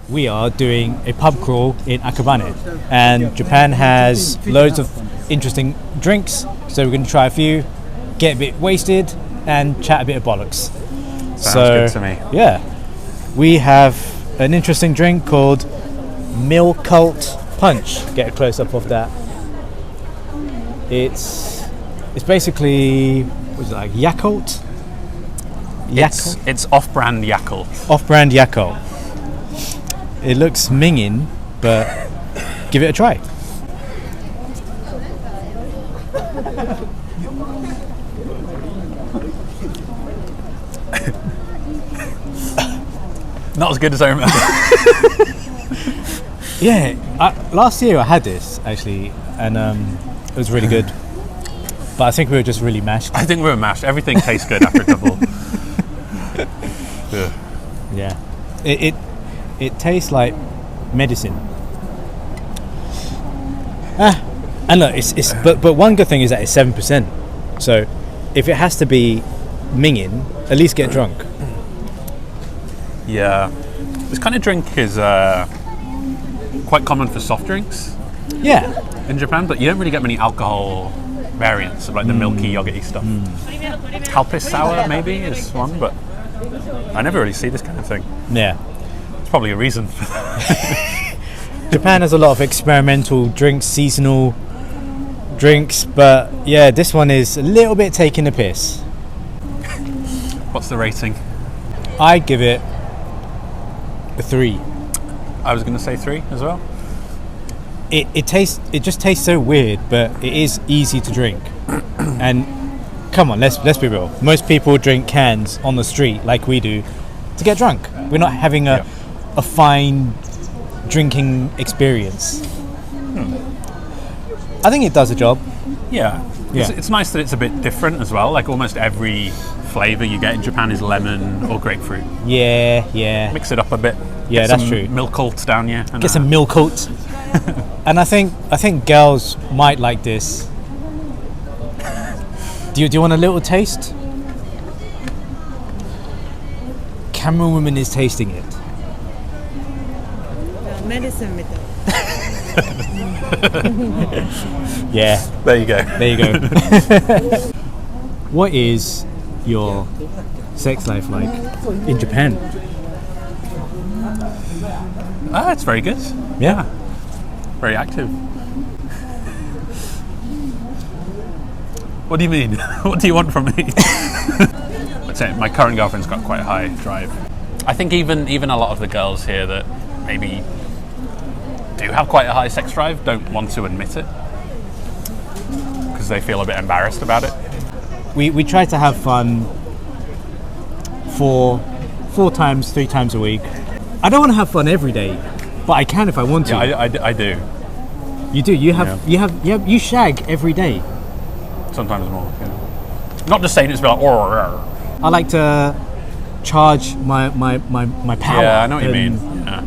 we are doing a pub crawl in Akabane, and Japan has loads of interesting drinks, so we're going to try a few, get a bit wasted, and chat a bit of bollocks. Sounds good to me. Yeah, we have an interesting drink called Milk Cult Punch. Get a close up of that. It's basically, what is it, like Yakult? It's off-brand Yakult. Off-brand Yakult. It looks minging, but give it a try. Not as good as I remember. Yeah, last year I had this actually, and it was really good. But I think we were just really mashed. I think we were mashed. Everything tastes good after a couple. Yeah, it tastes like medicine. And look, but one good thing is that it's 7%. So if it has to be minging, at least get drunk. Yeah, this kind of drink is quite common for soft drinks. Yeah, in Japan, but you don't really get many alcohol variants of like the milky yogurty stuff. Kalpis sour maybe is one, but I never really see this kind of thing. Yeah, it's probably a reason for that. Japan has a lot of experimental drinks, seasonal drinks, but yeah, this one is a little bit taking the piss. What's the rating? I give it a 3. I was going to say 3 as well. It just tastes so weird, but it is easy to drink. And come on, let's be real. Most people drink cans on the street like we do to get drunk. We're not having a fine drinking experience. I think it does the job. Yeah. It's nice that it's a bit different as well. Like almost every flavour you get in Japan is lemon or grapefruit. Yeah. Mix it up a bit. Yeah, get that's some true. Milk Cult down you. Get some Milk Cult. And I think girls might like this. Do you want a little taste? Camera woman is tasting it. Medicine. Yeah. There you go. What is your sex life like in Japan? It's very good. Yeah. Very active. What do you mean? What do you want from me? I'd say my current girlfriend's got quite a high drive. I think even a lot of the girls here that maybe do have quite a high sex drive don't want to admit it because they feel a bit embarrassed about it. We try to have fun 3 times a week. I don't want to have fun every day, but I can if I want to. Yeah, I do. You do. You shag every day. Sometimes more. Yeah. Not just saying it's like. I like to charge my power. Yeah, I know what you mean. Yeah.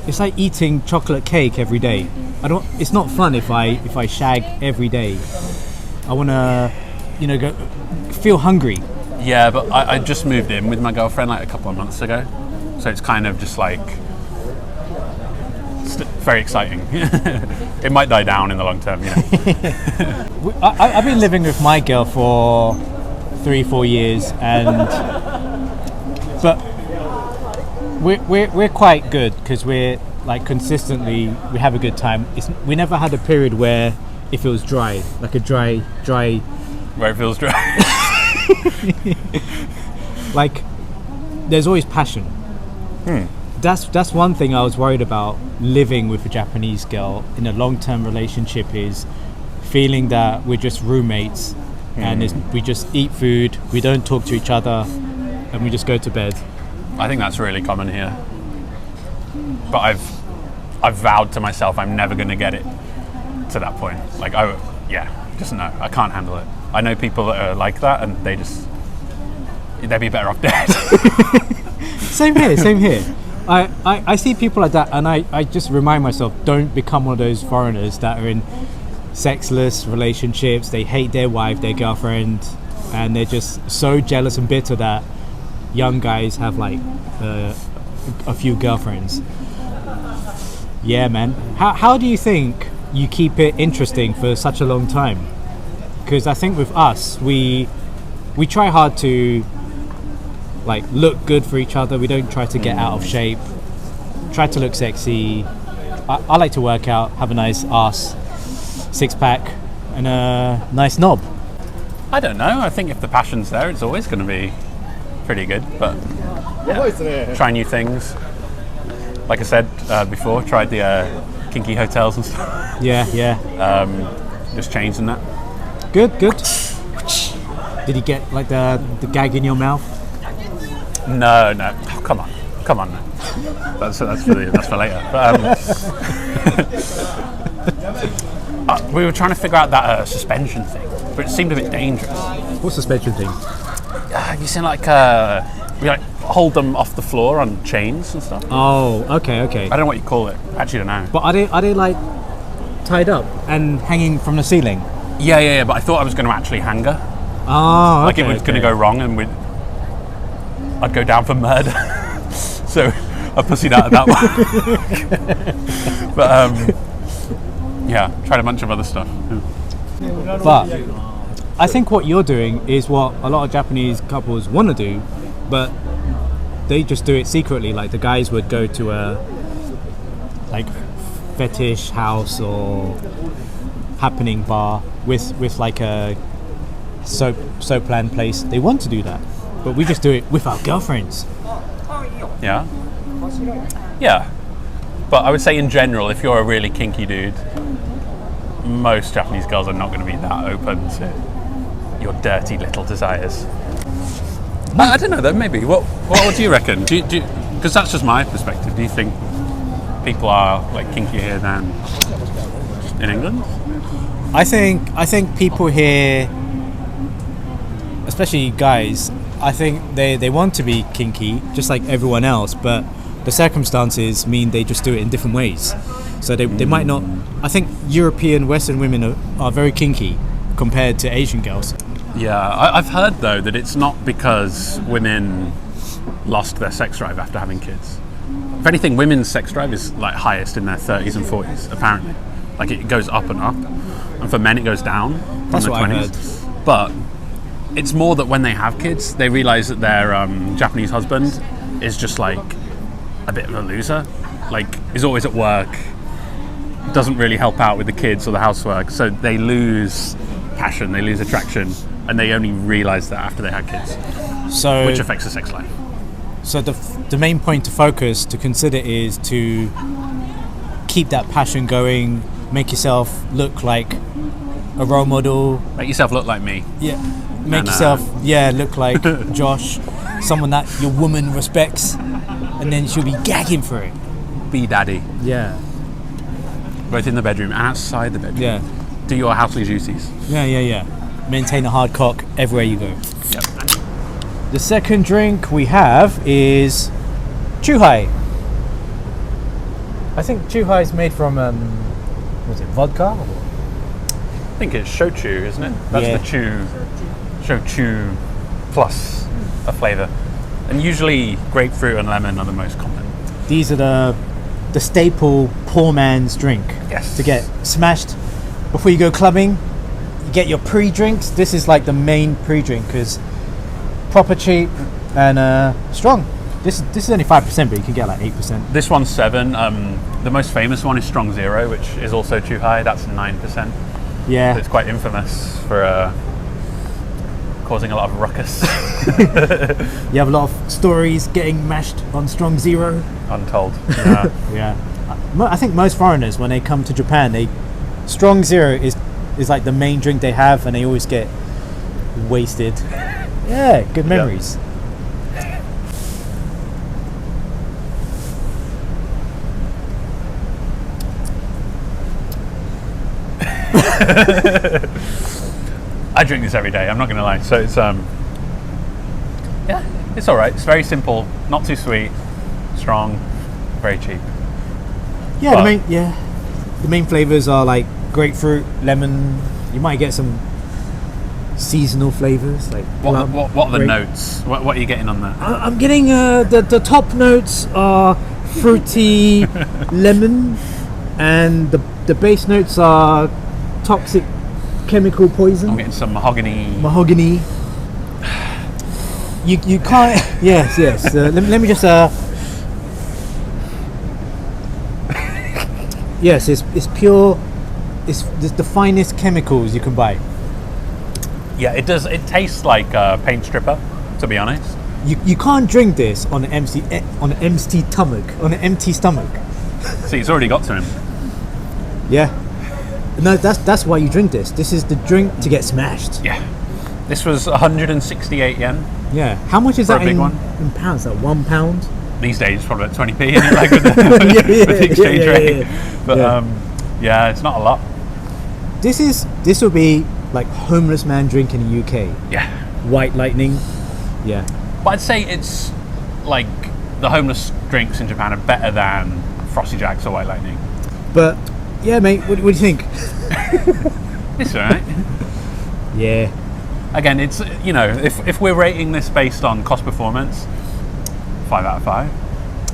It's like eating chocolate cake every day. It's not fun if I shag every day. I want to, go feel hungry. Yeah, but I just moved in with my girlfriend like a couple of months ago, so it's kind of just like very exciting. It might die down in the long term, I've been living with my girl for 3-4 years, but we're quite good because we're like consistently we have a good time. We never had a period where it feels dry, like a dry. Where it feels dry. Like there's always passion. That's one thing I was worried about living with a Japanese girl in a long-term relationship is feeling that we're just roommates and we just eat food, we don't talk to each other, and we just go to bed. I think that's really common here. But I've vowed to myself I'm never going to get it to that point. Like just no, I can't handle it. I know people that are like that and they'd be better off dead. Same here. I see people like that and I just remind myself, don't become one of those foreigners that are in sexless relationships. They hate their wife, their girlfriend, and they're just so jealous and bitter that young guys have like a few girlfriends. Yeah, man. How do you think you keep it interesting for such a long time? Because I think with us, we try hard to like look good for each other. We don't try to get out of shape. Try to look sexy. I like to work out, have a nice ass, six pack, and a nice knob. I don't know. I think if the passion's there, it's always going to be pretty good. But yeah, try new things. Like I said before, tried the kinky hotels and stuff. Yeah. Just changing that. Good. Did you get like the gag in your mouth? No. Oh, come on. That's for later. But, we were trying to figure out that suspension thing, but it seemed a bit dangerous. What suspension thing? Have you seen like we like hold them off the floor on chains and stuff? Oh, okay. I don't know what you call it. I actually don't know. But are they like tied up and hanging from the ceiling? Yeah. But I thought I was going to actually hang her. Oh, like it was going to go wrong, and I'd go down for murder. So I pussied out of that one. But yeah, tried a bunch of other stuff. But I think what you're doing is what a lot of Japanese couples want to do, but they just do it secretly. Like the guys would go to a like fetish house or happening bar with like a soap land place. They want to do that, but we just do it with our girlfriends. Yeah. But I would say in general, if you're a really kinky dude, most Japanese girls are not going to be that open to your dirty little desires. I don't know though, maybe. What do you reckon? Because that's just my perspective. Do you think people are like kinkier here than in England? I think people here, especially guys, I think they want to be kinky just like everyone else, but the circumstances mean they just do it in different ways. So they might not. I think European Western women are very kinky compared to Asian girls. Yeah, I've heard though that it's not because women lost their sex drive after having kids. If anything, women's sex drive is like highest in their 30s and 40s apparently. Like it goes up and up, and for men it goes down from That's the what 20s. I heard. But it's more that when they have kids, they realise that their Japanese husband is just like a bit of a loser. Like is always at work, doesn't really help out with the kids or the housework, so they lose passion, they lose attraction, and they only realise that after they had kids. So which affects the sex life. So the main point to focus to consider is to keep that passion going, make yourself look like a role model. Make yourself look like me. Yeah. Make yourself look like Josh, someone that your woman respects, and then she'll be gagging for it. Be daddy. Yeah. Both in the bedroom and outside the bedroom. Yeah. Do your housely duties. Yeah. Maintain a hard cock everywhere you go. Yep. The second drink we have is Chyarai. I think Chyarai is made from was it vodka? I think it's shochu, isn't it? That's the shochu plus a flavour. And usually grapefruit and lemon are the most common. These are the staple poor man's drink. Yes. To get smashed before you go clubbing. You get your pre-drinks. This is like the main pre-drink because proper cheap and strong. This is only 5%, but you can get like 8%. This one's 7. The most famous one is Strong Zero, which is also Chyarai. That's 9%. Yeah. So it's quite infamous for causing a lot of ruckus. You have a lot of stories getting mashed on Strong Zero. Untold. Yeah. I think most foreigners, when they come to Japan, Strong Zero is like the main drink they have, and they always get wasted. Yeah, good memories. I drink this every day, I'm not going to lie. So it's it's alright. It's very simple, not too sweet, strong, very cheap. Yeah, the main flavors are like grapefruit, lemon. You might get some seasonal flavors like what are the notes? What are you getting on that? I'm getting the top notes are fruity lemon, and the base notes are toxic chemical poison. I'm getting some mahogany. Mahogany. You can't. Yes. Let me just. Yes, it's pure. It's the finest chemicals you can buy. Yeah, it does. It tastes like a paint stripper, to be honest. You can't drink this on an empty stomach. On an empty stomach. See, it's already got to him. Yeah. No, that's why you drink this. This is the drink to get smashed. Yeah. This was 168 yen. Yeah. How much is For that a big one? in pounds? Like £1? These days, it's probably about 20p, isn't it? Like with the exchange rate. But yeah, it's not a lot. This will be like homeless man drink in the UK. Yeah. White lightning. Yeah. But I'd say it's like the homeless drinks in Japan are better than Frosty Jacks or White Lightning. But yeah, mate, what do you think? It's alright. Yeah. Again, it's, you know, if we're rating this based on cost performance, 5 out of 5.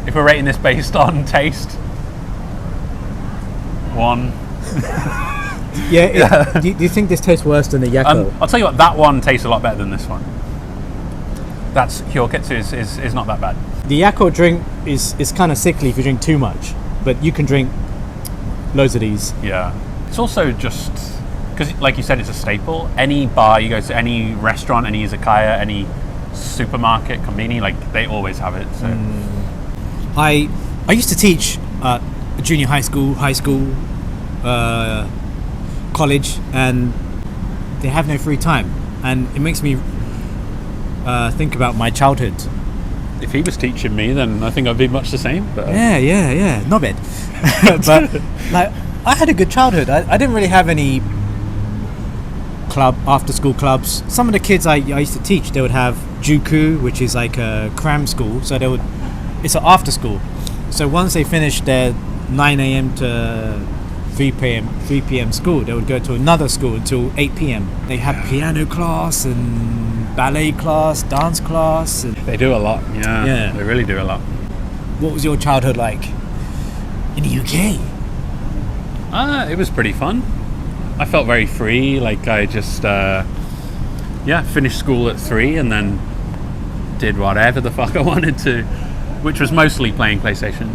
If we're rating this based on taste, 1. Yeah. Do you think this tastes worse than the Yakko? I'll tell you what, that one tastes a lot better than this one. That's Hyoketsu is not that bad. The Yakko drink is kind of sickly if you drink too much, but you can drink loads of these. Yeah. It's also just because, like you said, it's a staple. Any bar you go to, any restaurant, any izakaya, any supermarket, konbini, like they always have it. So I used to teach junior high school, college, and they have no free time, and it makes me think about my childhood. if he was teaching me, then I think I'd be much the same. But yeah, not bad. But like, I had a good childhood. I didn't really have any after school clubs. Some of the kids I used to teach, they would have juku, which is like a cram school. So it's an after school. So once they finished their 9 a.m. to 3 p.m. school, they would go to another school until 8 p.m. They had piano class and ballet class, dance class. And they do a lot. Yeah, they really do a lot. What was your childhood like in the UK? It was pretty fun. I felt very free. Like I just finished school at 3 and then did whatever the fuck I wanted to, which was mostly playing PlayStation.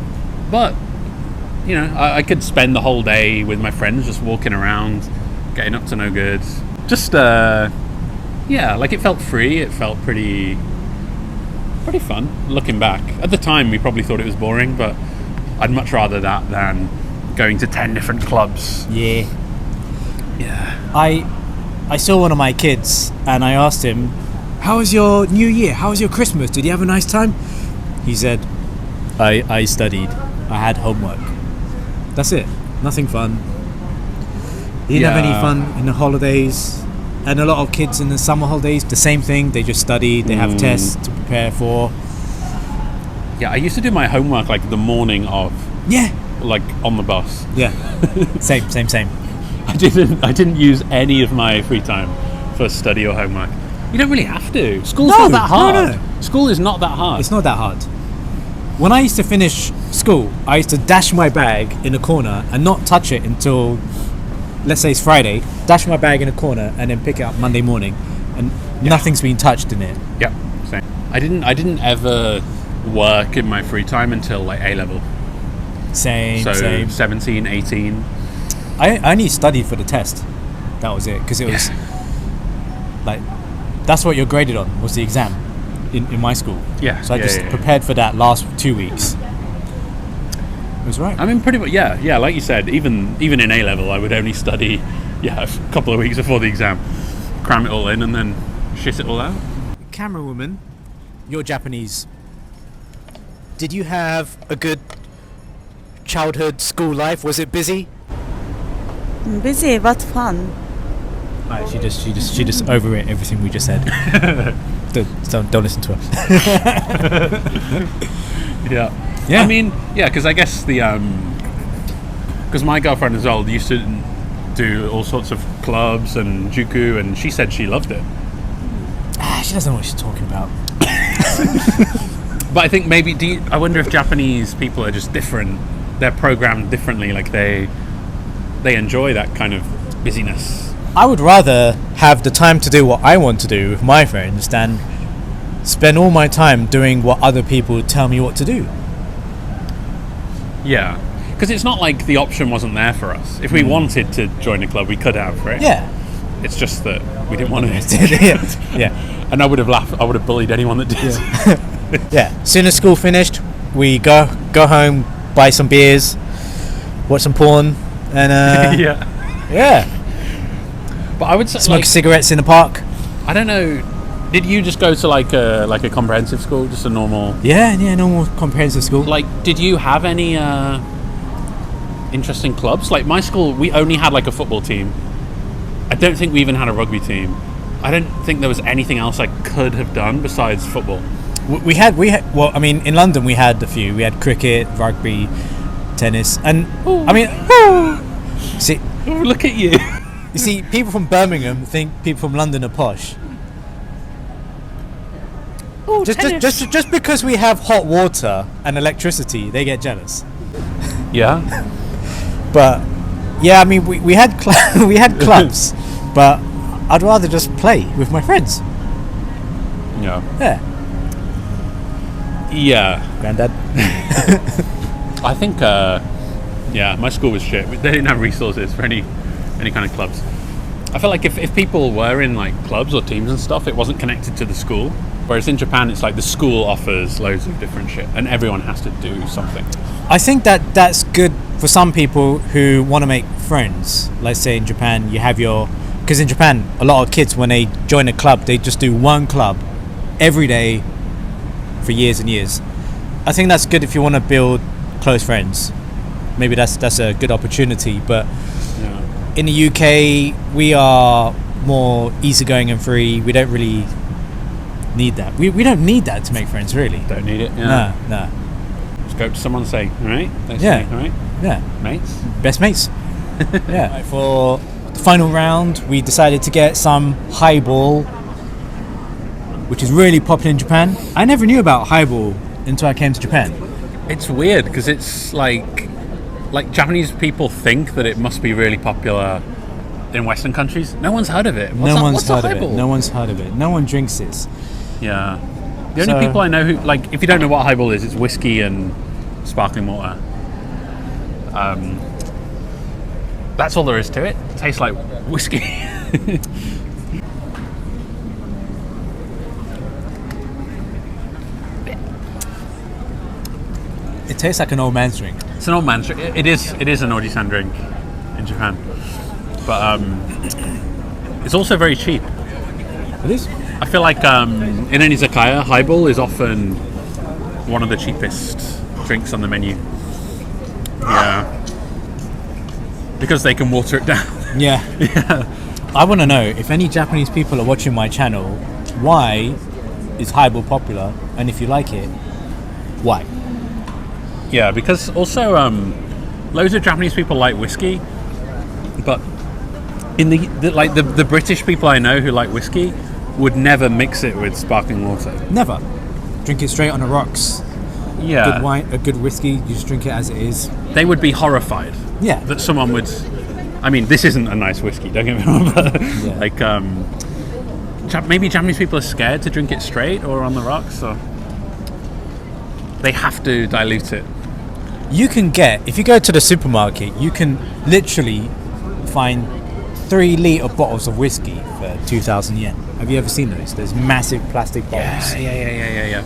But you know, I could spend the whole day with my friends just walking around, getting up to no good. Just like it felt free. It felt pretty fun. Looking back, at the time we probably thought it was boring, but I'd much rather that than going to 10 different clubs. Yeah. I saw one of my kids and I asked him, "How was your New Year? How was your Christmas? Did you have a nice time?" He said, I studied. I had homework. That's it. Nothing fun. He didn't have any fun in the holidays. And a lot of kids in the summer holidays, the same thing. They just study. They have tests to prepare for. Yeah, I used to do my homework like the morning of. Yeah. Like on the bus. Yeah. Same. I didn't use any of my free time for study or homework. You don't really have to. School's not that hard. No. School is not that hard. It's not that hard. When I used to finish school, I used to dash my bag in a corner and not touch it until, let's say it's Friday, dash my bag in a corner and then pick it up Monday morning, and nothing's been touched in it. Yeah, same. I didn't ever work in my free time until like A-level. Same. 17, 18. I only studied for the test. That was it, because it was like, that's what you're graded on, was the exam in my school. Yeah. So I just prepared for that last 2 weeks. It was right. I mean, pretty much, yeah. Like you said, even in A-level, I would only study, a couple of weeks before the exam, cram it all in, and then shit it all out. Camera woman, you're Japanese. Did you have a good childhood school life? Was it busy? Busy but fun. Right, she just overwrit everything we just said. don't listen to her. Yeah. I mean, because I guess because my girlfriend as well used to do all sorts of clubs and juku, and she said she loved it. She doesn't know what she's talking about. But I think maybe I wonder if Japanese people are just different. They're programmed differently. Like they enjoy that kind of busyness. I would rather have the time to do what I want to do with my friends than spend all my time doing what other people tell me what to do. Yeah, because it's not like the option wasn't there for us. If we wanted to join a club, we could have, right? Yeah. It's just that we didn't want to. Yeah. And I would have laughed. I would have bullied anyone that did. Yeah. Soon as school finished, we go home, buy some beers, watch some porn, and Yeah. But I would say smoke cigarettes in the park. I don't know. Did you just go to like a comprehensive school, just a normal? Yeah, normal comprehensive school. Like, did you have any interesting clubs? Like my school, we only had like a football team. I don't think we even had a rugby team. I don't think there was anything else I could have done besides football. We had. Well, I mean, in London we had a few. We had cricket, rugby, tennis, and I mean, see, look at you. You see, people from Birmingham think people from London are posh. Just because we have hot water and electricity, they get jealous. Yeah. But yeah, I mean, we had we had clubs, but I'd rather just play with my friends. Yeah. Yeah. Yeah. Granddad. I think. Yeah, my school was shit. They didn't have resources for any kind of clubs. I felt like if people were in like clubs or teams and stuff, it wasn't connected to the school. Whereas in Japan, it's like the school offers loads of different shit, and everyone has to do something. I think that's good for some people who want to make friends. Let's say in Japan, you have because in Japan, a lot of kids, when they join a club, they just do one club every day for years and years. I think that's good if you want to build close friends. Maybe that's a good opportunity. But in the UK, we are more easygoing and free. We don't really need that. We don't need that to make friends, really. Don't need it. Yeah. No. Just go up to someone and say, all right? They Yeah. say, all right? Yeah. Mates? Best mates. Yeah. Right, for the final round, we decided to get some highball, which is really popular in Japan. I never knew about highball until I came to Japan. It's weird because it's like Japanese people think that it must be really popular in Western countries. No one's heard of it. No one's heard of it. No one drinks this. Yeah. The only people I know who, like, if you don't know what a highball is, it's whiskey and sparkling water. That's all there is to it. It tastes like whiskey. It tastes like an old man's drink. It's an old man's drink. It is an Oji-san drink in Japan. But it's also very cheap. It is? I feel like in an izakaya, highball is often one of the cheapest drinks on the menu. Yeah. Because they can water it down. Yeah. I want to know, if any Japanese people are watching my channel, why is highball popular? And if you like it, why? Yeah, because also loads of Japanese people like whiskey, but in the British people I know who like whiskey would never mix it with sparkling water. Never. Drink it straight on the rocks. Yeah. Good wine, a good whiskey, you just drink it as it is. They would be horrified. Yeah. That someone would. I mean, this isn't a nice whiskey, don't get me wrong, but like maybe Japanese people are scared to drink it straight or on the rocks, so they have to dilute it. You can get, if you go to the supermarket, you can literally find 3-litre bottles of whiskey for 2,000 yen. Have you ever seen those? There's massive plastic bottles. Yeah.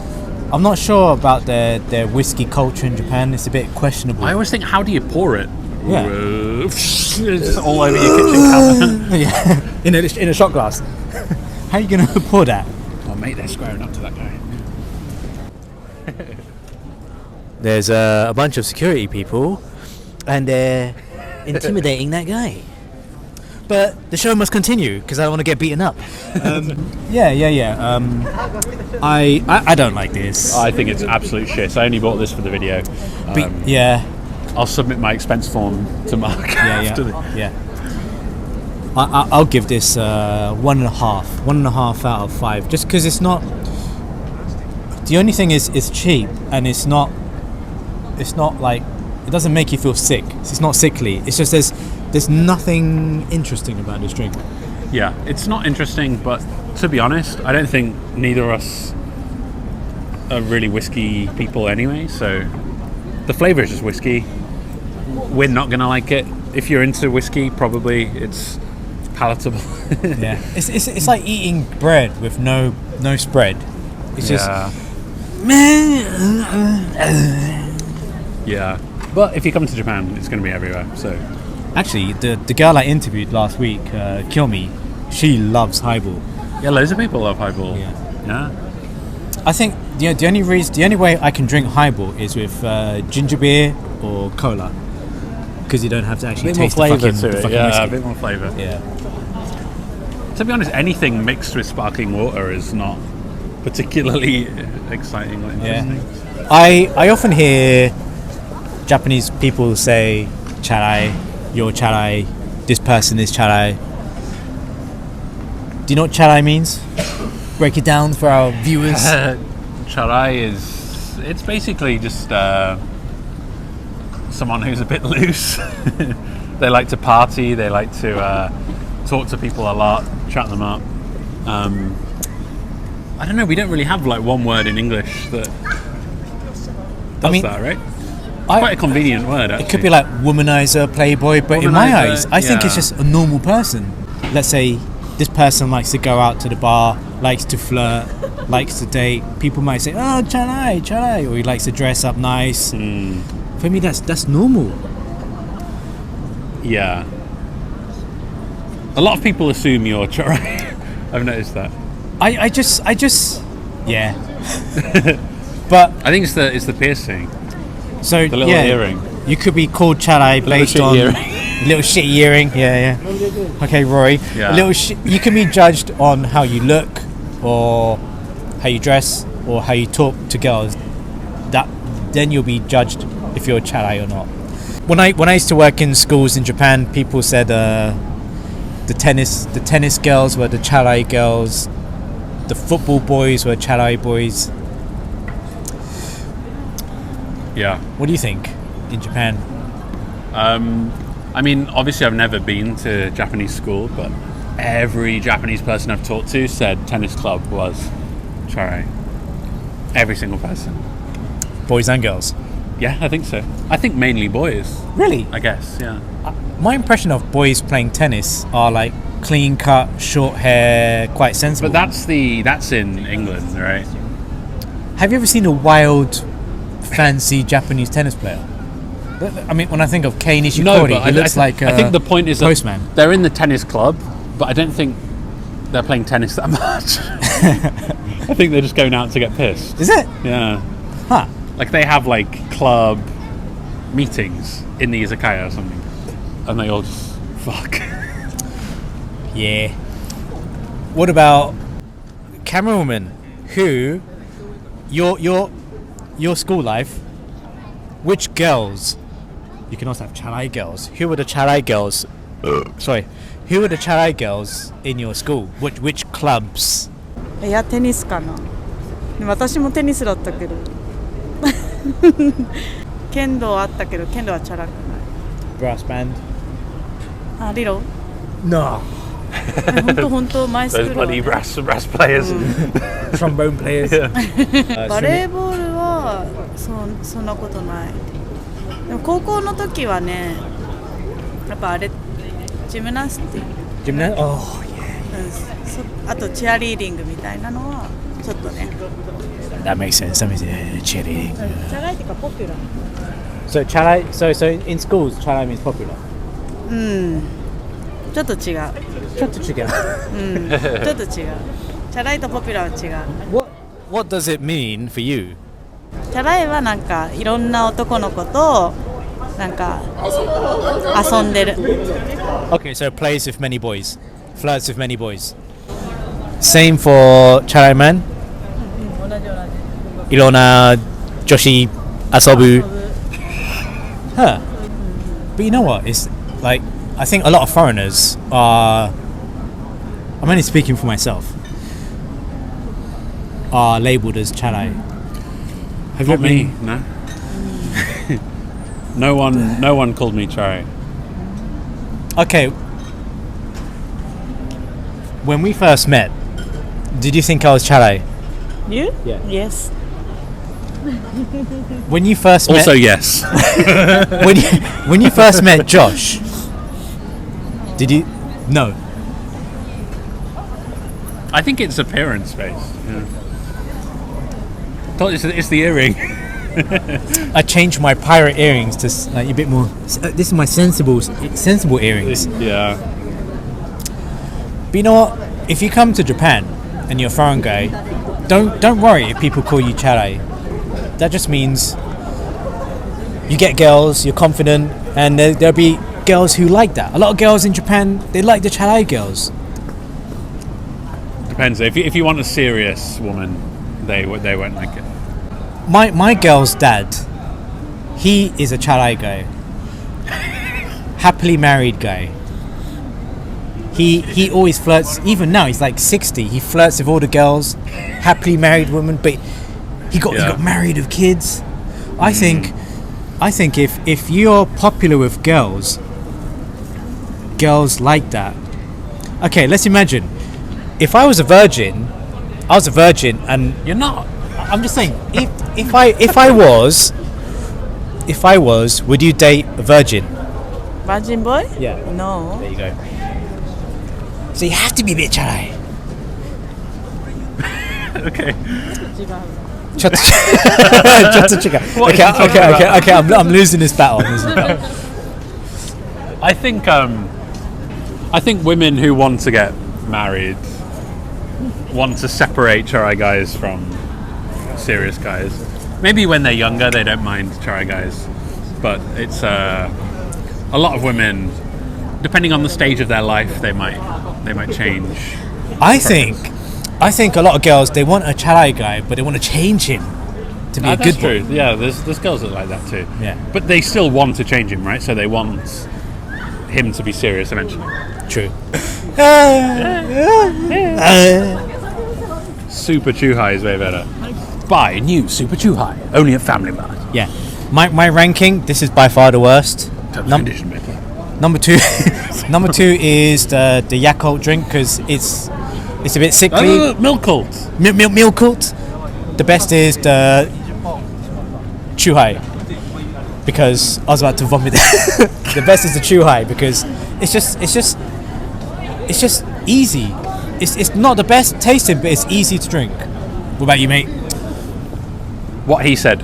I'm not sure about their whiskey culture in Japan. It's a bit questionable. I always think, how do you pour it? Yeah. It's all over your kitchen counter. Yeah, in a shot glass. How are you going to pour that? Oh, mate, they're squaring up to that guy. There's a bunch of security people, and they're intimidating that guy. But the show must continue because I don't want to get beaten up. Yeah. I don't like this. I think it's absolute shit. I only bought this for the video. Yeah. I'll submit my expense form to Mark. Yeah. I'll give this 1.5 out of 5, just because it's not The only thing is it's cheap and it's not like it doesn't make you feel sick. It's not sickly. It's just there's nothing interesting about this drink. Yeah, it's not interesting, but to be honest, I don't think neither of us are really whiskey people anyway, so the flavour is just whiskey. We're not going to like it. If you're into whiskey, probably it's palatable. Yeah. It's like eating bread with no spread. It's just... Yeah. But if you come to Japan, it's going to be everywhere, so... Actually, the girl I interviewed last week, Kyomi, she loves highball. Yeah, loads of people love highball. Yeah. I think the only way I can drink highball is with ginger beer or cola, because you don't have to actually taste the fucking whiskey. Yeah, a bit more flavour. Yeah. To be honest, anything mixed with sparkling water is not particularly exciting or interesting. Yeah. I often hear Japanese people say Chyarai, you're Chyarai, this person is Chyarai. Do you know what Chyarai means? Break it down for our viewers. Chyarai it's basically just someone who's a bit loose. They like to party, they like to talk to people a lot, chat them up. I don't know, we don't really have like one word in English that does that, right? Quite a convenient word, actually. It could be like womanizer, playboy, but in my eyes, I think it's just a normal person. Let's say this person likes to go out to the bar, likes to flirt, likes to date. People might say, oh, Chyarai, or he likes to dress up nice. For me, that's normal. Yeah. A lot of people assume you're Chyarai. I've noticed that. I just, yeah. But I think it's the piercing. So the little earring. You could be called Chyarai based on little shitty earring. Yeah. Okay, Rory. Yeah. You can be judged on how you look, or how you dress, or how you talk to girls. Then you'll be judged if you're a Chyarai or not. When I used to work in schools in Japan, people said the tennis girls were the Chyarai girls, the football boys were Chyarai boys. Yeah. What do you think in Japan? I mean, obviously I've never been to Japanese school, but every Japanese person I've talked to said tennis club was Chyarai. Every single person. Boys and girls? Yeah, I think so. I think mainly boys. Really? I guess, yeah. My impression of boys playing tennis are like clean cut, short hair, quite sensible. But that's in England, right? Have you ever seen a wild, fancy Japanese tennis player? I mean, when I think of Kei Nishikori, he looks like a I think the point is postman. That they're in the tennis club, but I don't think they're playing tennis that much. I think they're just going out to get pissed. Is it? Yeah. Huh. Like they have like club meetings in the izakaya or something, and they all just fuck. Yeah. What about camerawoman? Who your school life? Which girls? You can also have Chyarai girls. Who were the Chyarai girls? Sorry. Who were the Chyarai girls in your school? Which clubs? いや、テニスかな。私もテニスだったけど。剣道あったけど、剣道はチャラくない。Brass band? あ、リロ No. 本当マイスク Those ールは bloody brass players. Trombone players. バレーボールはそんなことない。でも高校の時はね、やっぱあれジムナスティック。Gymnast? Oh, yeah. あとチアリーディングみたいなのはちょっとね。That makes sense. That makes cheering. チャラいっていうかポピュラー。 So Chyarai. So in schools, Chyarai means popular. うん。ちょっと違う。ちょっと違う。うん。ちょっと違う。チャラいとポピュラーは違う。What does it mean for you? チャラいはなんかいろんな男の子となんか遊んでる。Okay, so plays with many boys, flirts with many boys. Same for Chyarai man. 同じ。いろんな女子遊ぶ。Huh. But you know what? It's like I think a lot of foreigners are. I'm only speaking for myself. Are labelled as Chyarai. Have you Not ever me, been- no. No one called me Chyarai. Okay. When we first met, did you think I was Chyarai? You? Yeah. Yes. When you first met, Also, yes. when you first met Josh, did you? No. I think it's appearance based. Yeah. Thought it's the earring. I changed my pirate earrings to like a bit more. This is my sensible earrings. Yeah. But you know what? If you come to Japan and you're a foreign guy, don't worry if people call you Chyarai. That just means you get girls, you're confident, and there'll be girls who like that. A lot of girls in Japan, they like the Chyarai girls. Depends. If you want a serious woman, they won't like it. My girl's dad, he is a Chyarai guy. Happily married guy. He always flirts. Even now, he's like 60. He flirts with all the girls. Happily married women, but he got married with kids. I think if you're popular with girls like that. Okay, let's imagine if I was a virgin, and You're not. I'm just saying, if I was, would you date a virgin? Virgin boy? Yeah. No. There you go. So you have to be a bit Chyarai. Okay. ちょっと違う. What Okay, are you talking okay. I'm losing this battle. I think women who want to get married want to separate Chyarai guys from serious guys. Maybe when they're younger they don't mind Chyarai guys, but it's a lot of women, depending on the stage of their life, they might change. I think a lot of girls, they want a Chyarai guy, but they want to change him to be a That's good boy. true. Yeah, there's girls that like that too. Yeah. But they still want to change him, right? So they want him to be serious eventually. True. Super Chuhai is way better. Buy new Super Chuhai, only at Family Mart. Yeah. My ranking, this is by far the worst. Condition better. Number two is the Yakult drink because it's a bit sickly. Milk cult. Milk cult. The best is the Chuhai because I was about to vomit. The best is the Chuhai because it's just easy. It's not the best tasting, but it's easy to drink. What about you, mate? What he said.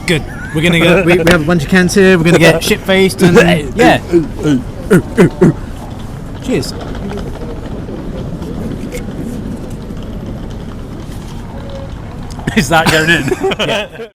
Good. We're gonna go. We have a bunch of cans here. We're gonna get shit faced and yeah. Cheers. Is that going in?